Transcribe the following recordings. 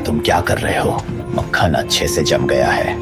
तुम क्या कर रहे हो? मक्खन अच्छे से जम गया है।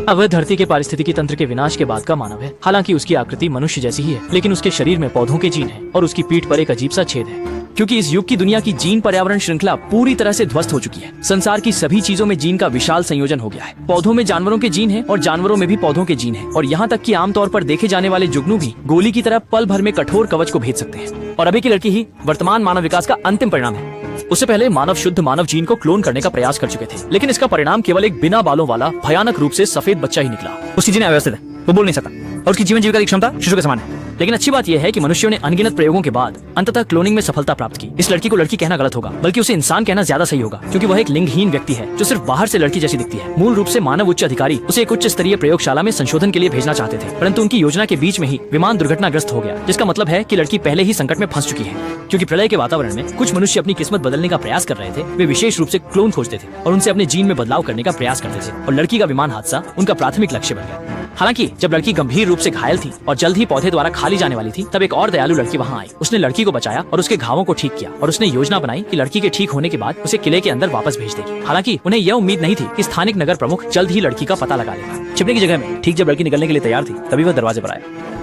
अब धरती के पारिस्थितिकी तंत्र के विनाश के बाद का मानव है। हालांकि उसकी आकृति मनुष्य जैसी ही है, लेकिन उसके शरीर में पौधों के जीन हैं और उसकी पीठ पर एक अजीब सा छेद है। क्योंकि इस युग की दुनिया की जीन पर्यावरण श्रृंखला पूरी तरह से ध्वस्त हो चुकी है। संसार की सभी चीजों में जीन का विशाल संयोजन हो गया है। पौधों में जानवरों के जीन हैं और जानवरों में भी पौधों के जीन हैं, और यहाँ तक कि आमतौर पर देखे जाने वाले जुगनू भी गोली की तरह पल भर में कठोर कवच को भेद सकते हैं। और अभी की लड़की ही वर्तमान मानव विकास का अंतिम परिणाम है। उससे पहले मानव शुद्ध मानव जीन को क्लोन करने का प्रयास कर चुके थे, लेकिन इसका परिणाम केवल एक बिना बालों वाला भयानक रूप से सफेद बच्चा ही निकला। उसकी जीन अव्यवस्थित है, वो बोल नहीं सकता, और उसकी जीवन जीविका की क्षमता शिशु के समान है। लेकिन अच्छी बात यह है कि मनुष्यों ने अनगिनत प्रयोगों के बाद अंततः क्लोनिंग में सफलता प्राप्त की। इस लड़की को लड़की कहना गलत होगा, बल्कि उसे इंसान कहना ज्यादा सही होगा, क्योंकि वह एक लिंगहीन व्यक्ति है जो सिर्फ बाहर से लड़की जैसी दिखती है। मूल रूप से मानव उच्च अधिकारी उसे एक उच्च स्तरीय प्रयोगशाला में संशोधन के लिए भेजना चाहते थे, परंतु उनकी योजना के बीच में ही विमान दुर्घटनाग्रस्त हो गया, जिसका मतलब है कि लड़की पहले ही संकट में फंस चुकी है। क्योंकि प्रलय के वातावरण में कुछ मनुष्य अपनी किस्मत बदलने का प्रयास कर रहे थे। वे विशेष रूप से क्लोन खोजते थे और उनसे अपने जीन में बदलाव करने का प्रयास करते थे, और लड़की का विमान हादसा उनका प्राथमिक लक्ष्य बन गया। हालांकि जब लड़की गंभीर रूप से घायल थी और जल्द ही पौधे द्वारा खा ली जाने वाली थी, तब एक और दयालु लड़की वहां आई। उसने लड़की को बचाया और उसके घावों को ठीक किया, और उसने योजना बनाई कि लड़की के ठीक होने के बाद उसे किले के अंदर वापस भेज देगी। हालांकि उन्हें यह उम्मीद नहीं थी कि स्थानिक नगर प्रमुख जल्द ही लड़की का पता लगा लेगा। छिपने की जगह में ठीक जब लड़की निकलने के लिए तैयार थी, तभी वह दरवाजे पर आया।